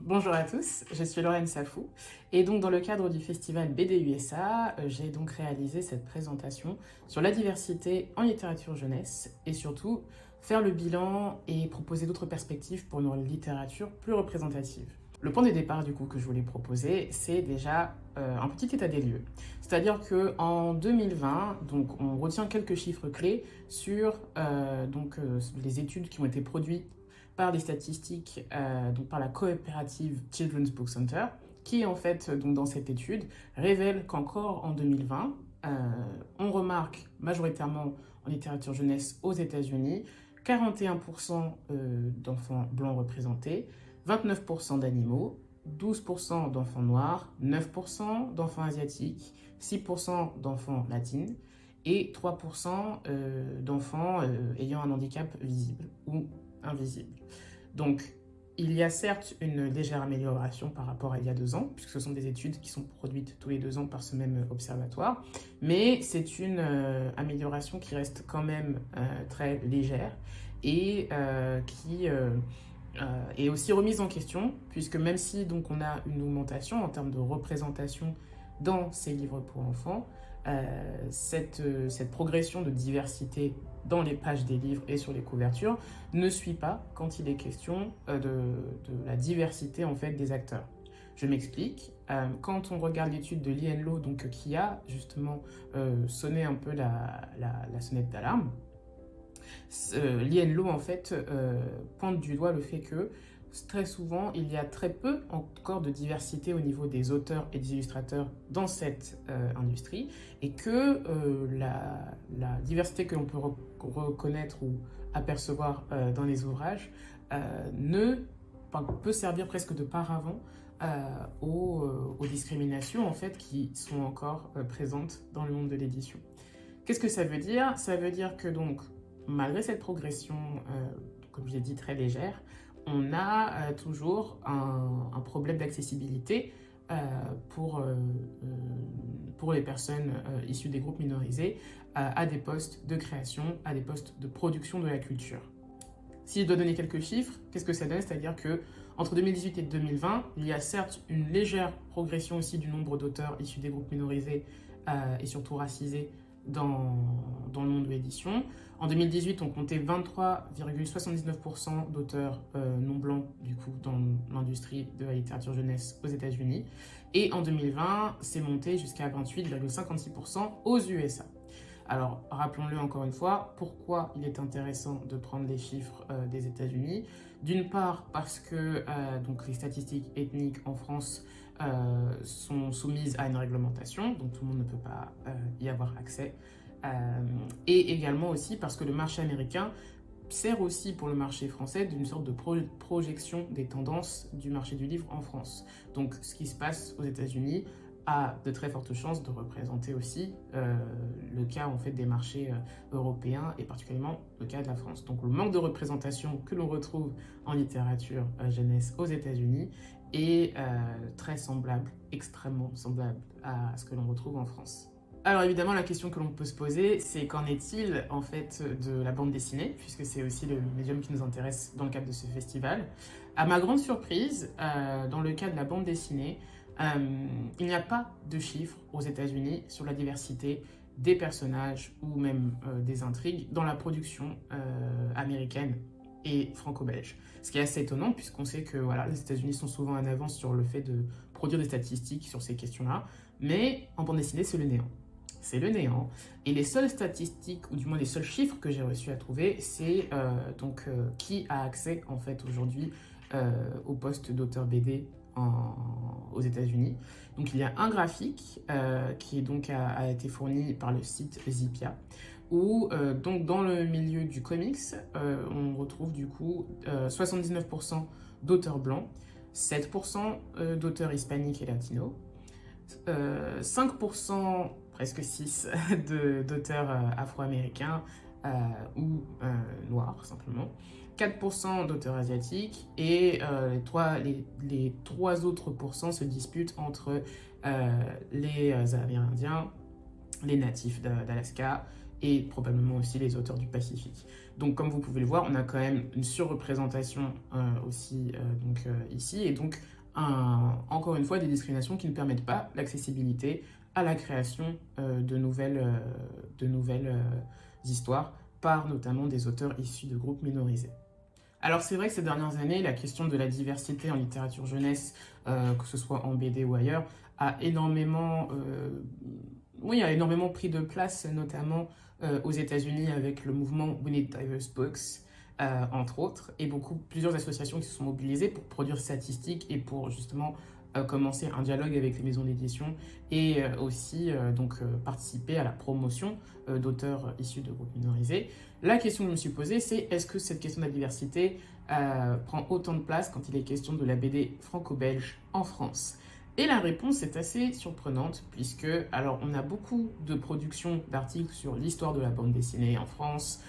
Bonjour à tous, je suis Lorraine Safou et donc dans le cadre du festival BD USA, j'ai donc réalisé cette présentation sur la diversité en littérature jeunesse et surtout faire le bilan et proposer d'autres perspectives pour une littérature plus représentative. Le point de départ du coup que je voulais proposer, c'est déjà un petit état des lieux. C'est-à-dire qu'en 2020, donc, on retient quelques chiffres clés sur les études qui ont été produites par des statistiques, donc par la coopérative Children's Book Center, qui en fait, donc dans cette étude, révèle qu'encore en 2020, on remarque majoritairement en littérature jeunesse aux États-Unis 41% d'enfants blancs représentés, 29% d'animaux, 12% d'enfants noirs, 9% d'enfants asiatiques, 6% d'enfants latines et 3% d'enfants ayant un handicap visible ou invisible. Donc, il y a certes une légère amélioration par rapport à il y a 2 ans, puisque ce sont des études qui sont produites tous les 2 ans par ce même observatoire, mais c'est une amélioration qui reste quand même très légère et qui est aussi remise en question, puisque même si donc, on a une augmentation en termes de représentation dans ces livres pour enfants, cette progression de diversité dans les pages des livres et sur les couvertures ne suit pas quand il est question de la diversité en fait des acteurs. Je m'explique. Quand on regarde l'étude de Lee Lo, donc qui a justement sonné un peu la sonnette d'alarme, Lee Lo en fait pointe du doigt le fait que très souvent, il y a très peu encore de diversité au niveau des auteurs et des illustrateurs dans cette industrie et que la diversité que l'on peut reconnaître ou apercevoir dans les ouvrages peut servir presque de paravent aux discriminations en fait, qui sont encore présentes dans le monde de l'édition. Qu'est-ce que ça veut dire? Ça veut dire que donc, malgré cette progression, comme je l'ai dit, très légère, on a toujours un problème d'accessibilité pour les personnes issues des groupes minorisés à des postes de création, à des postes de production de la culture. Si je dois donner quelques chiffres, qu'est-ce que ça donne? C'est-à-dire que entre 2018 et 2020, il y a certes une légère progression aussi du nombre d'auteurs issus des groupes minorisés et surtout racisés dans le monde de l'édition. En 2018, on comptait 23,79% d'auteurs non blancs du coup, dans l'industrie de la littérature jeunesse aux États-Unis. Et en 2020, c'est monté jusqu'à 28,56% aux USA. Alors, rappelons-le encore une fois, pourquoi il est intéressant de prendre les chiffres des États-Unis. D'une part, parce que donc les statistiques ethniques en France sont soumises à une réglementation, donc tout le monde ne peut pas y avoir accès. Et également aussi parce que le marché américain sert aussi pour le marché français d'une sorte de projection des tendances du marché du livre en France. Donc, ce qui se passe aux États-Unis a de très fortes chances de représenter aussi le cas en fait des marchés européens et particulièrement le cas de la France. Donc le manque de représentation que l'on retrouve en littérature jeunesse aux États-Unis est très semblable, extrêmement semblable à ce que l'on retrouve en France. Alors évidemment, la question que l'on peut se poser, c'est qu'en est-il en fait de la bande dessinée, puisque c'est aussi le médium qui nous intéresse dans le cadre de ce festival. À ma grande surprise, dans le cas de la bande dessinée, il n'y a pas de chiffres aux États-Unis sur la diversité des personnages ou même des intrigues dans la production américaine et franco-belge. Ce qui est assez étonnant puisqu'on sait que voilà, les États-Unis sont souvent en avance sur le fait de produire des statistiques sur ces questions-là, mais en bande dessinée, c'est le néant. C'est le néant. Et les seules statistiques, ou du moins les seuls chiffres que j'ai réussi à trouver, c'est qui a accès en fait aujourd'hui au poste d'auteur BD aux États-Unis. Donc il y a un graphique qui est donc a été fourni par le site Zipia, où donc dans le milieu du comics, on retrouve du coup 79% d'auteurs blancs, 7% d'auteurs hispaniques et latinos, 5%, presque 6, d'auteurs afro-américains ou noirs simplement, 4% d'auteurs asiatiques et les 3 autres pourcents se disputent entre les Amérindiens, les natifs d'Alaska et probablement aussi les auteurs du Pacifique. Donc comme vous pouvez le voir, on a quand même une surreprésentation aussi ici, et donc encore une fois des discriminations qui ne permettent pas l'accessibilité à la création de nouvelles histoires par notamment des auteurs issus de groupes minorisés. Alors c'est vrai que ces dernières années, la question de la diversité en littérature jeunesse, que ce soit en BD ou ailleurs, a énormément, a énormément pris de place, notamment aux États-Unis avec le mouvement We Need Diverse Books, entre autres, et plusieurs associations qui se sont mobilisées pour produire ces statistiques et pour justement commencer un dialogue avec les maisons d'édition et aussi participer à la promotion d'auteurs issus de groupes minorisés. La question que je me suis posée, c'est est-ce que cette question de la diversité prend autant de place quand il est question de la BD franco-belge en France? Et la réponse est assez surprenante puisque, alors, on a beaucoup de productions d'articles sur l'histoire de la bande dessinée en France,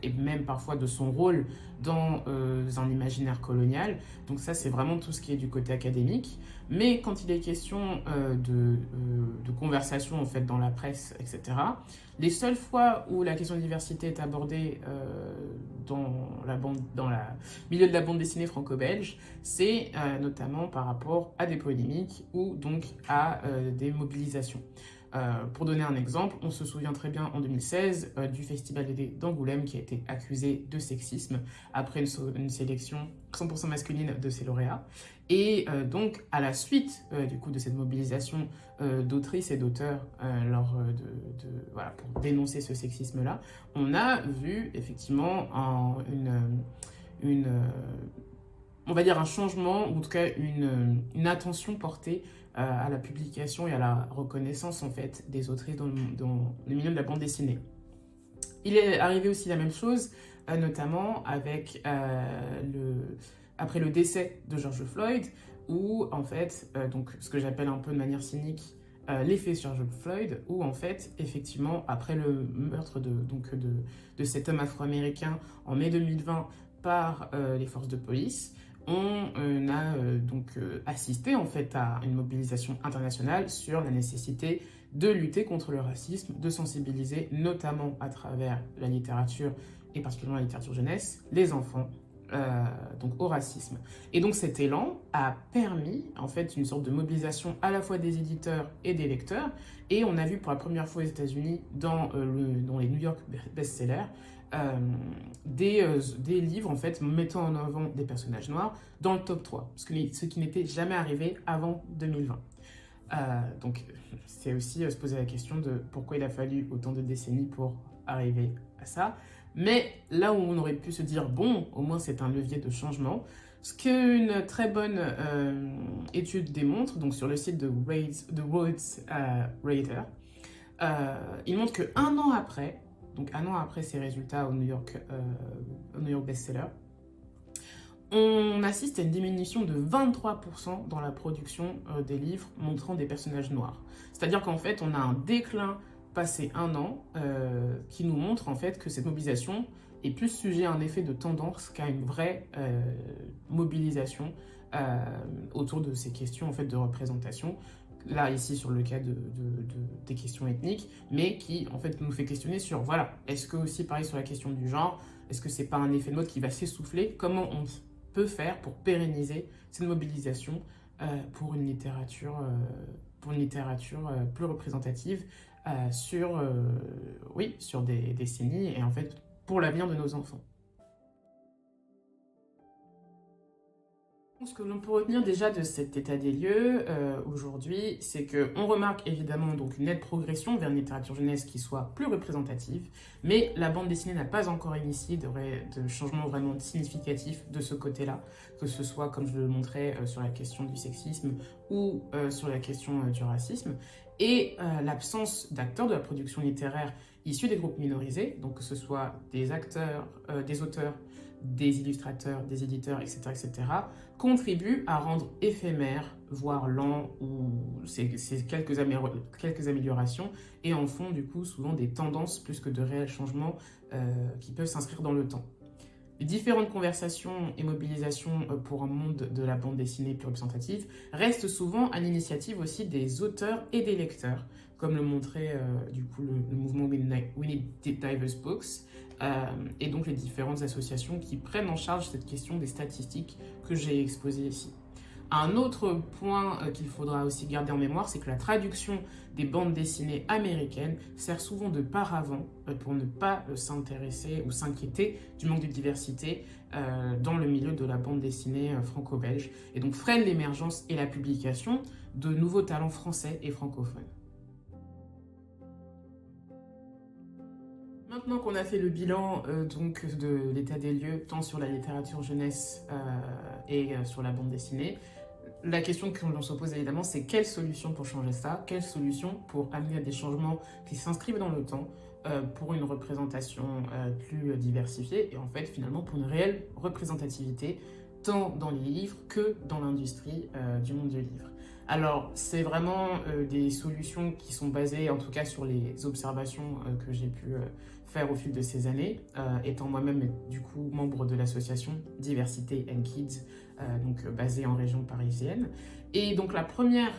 et même parfois de son rôle dans un imaginaire colonial. Donc ça, c'est vraiment tout ce qui est du côté académique. Mais quand il est question de conversation en fait dans la presse, etc., les seules fois où la question de diversité est abordée dans le milieu de la bande dessinée franco-belge, c'est notamment par rapport à des polémiques ou donc à des mobilisations. Pour donner un exemple, on se souvient très bien en 2016 du Festival BD d'Angoulême qui a été accusé de sexisme après une sélection 100% masculine de ses lauréats. Et donc, à la suite du coup de cette mobilisation d'autrices et d'auteurs pour dénoncer ce sexisme-là, on a vu effectivement on va dire un changement, ou en tout cas une attention portée à la publication et à la reconnaissance en fait des autrices dans le milieu de la bande dessinée. Il est arrivé aussi la même chose, notamment après le décès de George Floyd, où en fait, donc ce que j'appelle un peu de manière cynique, l'effet sur George Floyd, où en fait, effectivement, après le meurtre de cet homme afro-américain en mai 2020 par les forces de police, on a assisté en fait à une mobilisation internationale sur la nécessité de lutter contre le racisme, de sensibiliser notamment à travers la littérature et particulièrement la littérature jeunesse, les enfants au racisme. Et donc cet élan a permis en fait une sorte de mobilisation à la fois des éditeurs et des lecteurs, et on a vu pour la première fois aux États-Unis dans les New York best-sellers des livres en fait mettant en avant des personnages noirs dans le top 3, ce qui n'était jamais arrivé avant 2020. Donc c'est aussi se poser la question de pourquoi il a fallu autant de décennies pour arriver à ça. Mais là où on aurait pu se dire bon, au moins c'est un levier de changement, ce qu'une très bonne étude démontre, donc sur le site de Rhodes Radar, il montre que un an après ces résultats au New York Bestseller, on assiste à une diminution de 23% dans la production des livres montrant des personnages noirs. C'est-à-dire qu'en fait, on a un déclin passé un an qui nous montre en fait que cette mobilisation est plus sujet à un effet de tendance qu'à une vraie mobilisation autour de ces questions en fait de représentation. Là, ici, sur le cas des questions ethniques, mais qui, en fait, nous fait questionner sur, voilà, est-ce que aussi, pareil, sur la question du genre, est-ce que c'est pas un effet de mode qui va s'essouffler? Comment on peut faire pour pérenniser cette mobilisation pour une littérature plus représentative sur des décennies et, en fait, pour l'avenir de nos enfants? Ce que l'on peut retenir déjà de cet état des lieux aujourd'hui, c'est qu'on remarque évidemment donc une nette progression vers une littérature jeunesse qui soit plus représentative, mais la bande dessinée n'a pas encore initié de changements vraiment significatifs de ce côté-là, que ce soit, comme je le montrais, sur la question du sexisme ou sur la question du racisme. Et l'absence d'acteurs de la production littéraire issus des groupes minorisés, donc que ce soit des acteurs, des auteurs, des illustrateurs, des éditeurs, etc., contribue à rendre éphémère, voire lent, ou ces quelques améliorations, et en font du coup souvent des tendances plus que de réels changements qui peuvent s'inscrire dans le temps. Les différentes conversations et mobilisations pour un monde de la bande dessinée plus représentative restent souvent à l'initiative aussi des auteurs et des lecteurs, comme le montrait du coup le mouvement We Need Diverse Books, et donc les différentes associations qui prennent en charge cette question des statistiques que j'ai exposées ici. Un autre point qu'il faudra aussi garder en mémoire, c'est que la traduction des bandes dessinées américaines sert souvent de paravent pour ne pas s'intéresser ou s'inquiéter du manque de diversité dans le milieu de la bande dessinée franco-belge, et donc freine l'émergence et la publication de nouveaux talents français et francophones. Maintenant qu'on a fait le bilan donc de l'état des lieux, tant sur la littérature jeunesse et sur la bande dessinée, la question que l'on se pose évidemment, c'est quelle solution pour changer ça? Quelle solution pour amener à des changements qui s'inscrivent dans le temps pour une représentation plus diversifiée et en fait finalement pour une réelle représentativité tant dans les livres que dans l'industrie du monde du livre. Alors, c'est vraiment des solutions qui sont basées, en tout cas, sur les observations que j'ai pu faire au fil de ces années, étant moi-même, du coup, membre de l'association Diversité and Kids, donc basée en région parisienne. Et donc, la première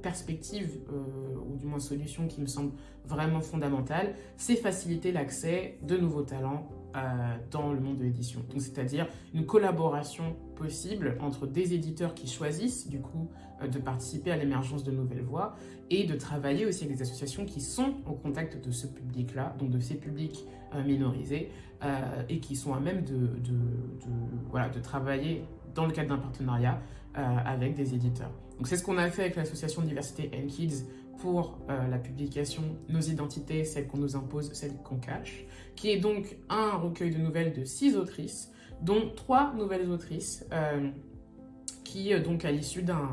perspective, ou du moins solution qui me semble vraiment fondamentale, c'est faciliter l'accès de nouveaux talents dans le monde de l'édition. Donc, c'est-à-dire une collaboration possible entre des éditeurs qui choisissent du coup de participer à l'émergence de nouvelles voix et de travailler aussi avec des associations qui sont au contact de ce public-là, donc de ces publics minorisés et qui sont à même de travailler dans le cadre d'un partenariat avec des éditeurs. Donc c'est ce qu'on a fait avec l'association Diversité and Kids pour la publication Nos identités, celles qu'on nous impose, celles qu'on cache, qui est donc un recueil de nouvelles de 6 autrices, dont 3 nouvelles autrices qui, donc à l'issue d'un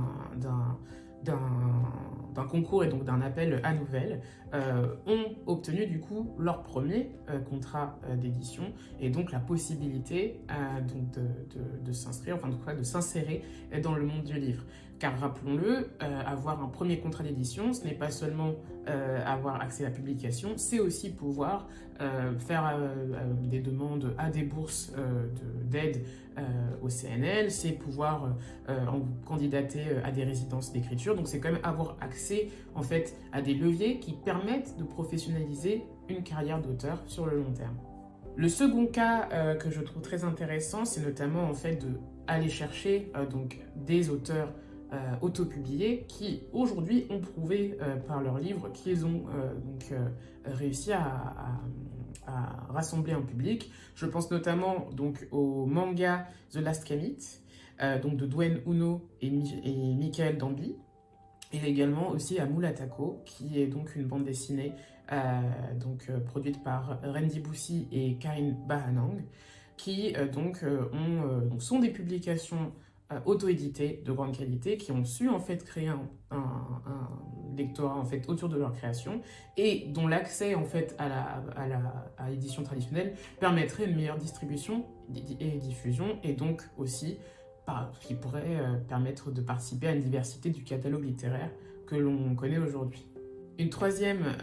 concours et donc d'un appel à nouvelles, ont obtenu du coup leur premier contrat d'édition et donc la possibilité donc de s'inscrire, enfin de s'insérer dans le monde du livre. Car rappelons-le, avoir un premier contrat d'édition, ce n'est pas seulement avoir accès à la publication, c'est aussi pouvoir faire des demandes à des bourses d'aide au CNL, c'est pouvoir candidater à des résidences d'écriture. Donc c'est quand même avoir accès en fait à des leviers qui permettent de professionnaliser une carrière d'auteur sur le long terme. Le second cas que je trouve très intéressant, c'est notamment en fait d'aller chercher donc des auteurs autopubliés qui aujourd'hui ont prouvé par leurs livres qu'ils ont réussi à rassembler un public. Je pense notamment donc au manga The Last Kamit, donc de Dwayne Uno et Michael Dambi, et également aussi à Mulatako, qui est donc une bande dessinée produite par Randy Boussy et Karine Bahanang, qui sont des publications auto-éditées de grande qualité, qui ont su en fait créer un lectorat en fait autour de leur création et dont l'accès en fait à l'édition traditionnelle permettrait une meilleure distribution et diffusion, et donc aussi qui pourrait permettre de participer à une diversité du catalogue littéraire que l'on connaît aujourd'hui. Une troisième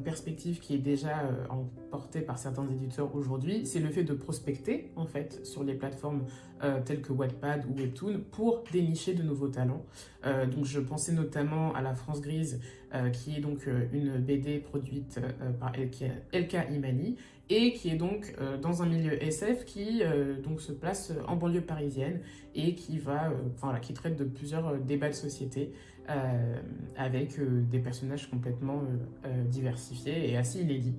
perspective qui est déjà portée par certains éditeurs aujourd'hui, c'est le fait de prospecter en fait sur les plateformes telles que Wattpad ou Webtoon pour dénicher de nouveaux talents. Donc je pensais notamment à La France Grise, qui est donc une BD produite par Elka Imani et qui est donc dans un milieu SF qui donc se place en banlieue parisienne et qui qui traite de plusieurs débats de société avec des personnages complètement diversifiés et assez inédits.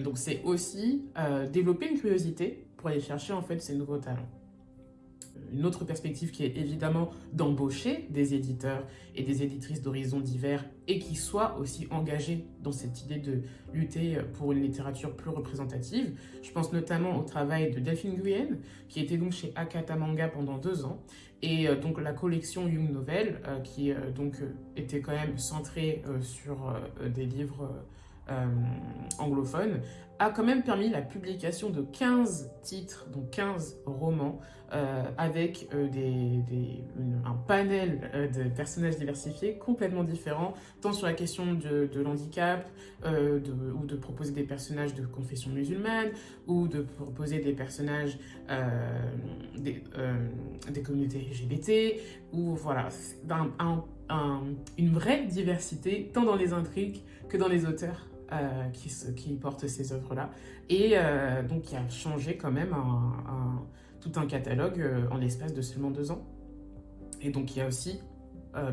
Donc c'est aussi développer une curiosité pour aller chercher en fait ces nouveaux talents. Une autre perspective qui est évidemment d'embaucher des éditeurs et des éditrices d'horizons divers et qui soient aussi engagés dans cette idée de lutter pour une littérature plus représentative. Je pense notamment au travail de Delphine Guyenne, qui était donc chez Akata Manga pendant 2 ans, et donc la collection Young Novel, qui était quand même centrée sur des livres anglophone, a quand même permis la publication de 15 titres, donc 15 romans, avec un panel de personnages diversifiés complètement différents, tant sur la question de l'handicap, ou de proposer des personnages de confession musulmane, ou de proposer des personnages des communautés LGBT, ou voilà, une vraie diversité, tant dans les intrigues que dans les auteurs qui portent ces œuvres-là. Et donc, qui a changé quand même tout un catalogue en l'espace de seulement 2 ans. Et donc, qui a aussi,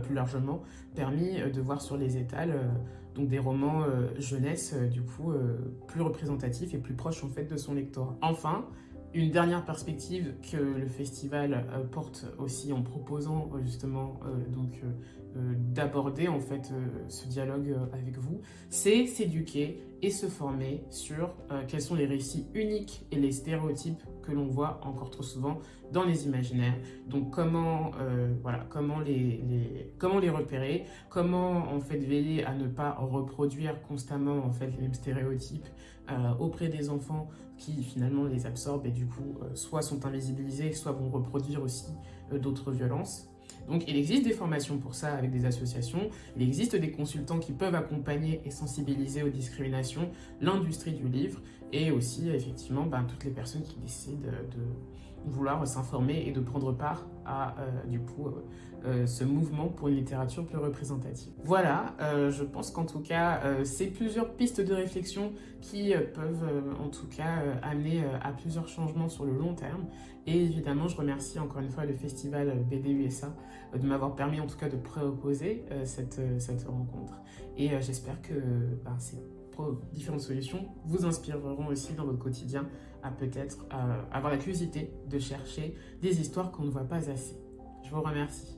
plus largement, permis de voir sur les étals donc des romans jeunesse, du coup, plus représentatifs et plus proches, en fait, de son lectorat. Enfin, une dernière perspective que le festival porte aussi en proposant justement d'aborder en fait ce dialogue avec vous, c'est s'éduquer et se former sur quels sont les récits uniques et les stéréotypes que l'on voit encore trop souvent dans les imaginaires. Donc comment les repérer, comment en fait veiller à ne pas reproduire constamment en fait les mêmes stéréotypes auprès des enfants qui finalement les absorbent et du coup soit sont invisibilisés, soit vont reproduire aussi d'autres violences. Donc il existe des formations pour ça avec des associations, il existe des consultants qui peuvent accompagner et sensibiliser aux discriminations, l'industrie du livre et aussi effectivement toutes les personnes qui décident de vouloir s'informer et de prendre part à ce mouvement pour une littérature plus représentative. Voilà, je pense qu'en tout cas, c'est plusieurs pistes de réflexion qui peuvent en tout cas amener à plusieurs changements sur le long terme. Et évidemment, je remercie encore une fois le festival BD USA de m'avoir permis en tout cas de proposer cette rencontre. Et j'espère que ces différentes solutions vous inspireront aussi dans votre quotidien à peut-être avoir la curiosité de chercher des histoires qu'on ne voit pas assez. Je vous remercie.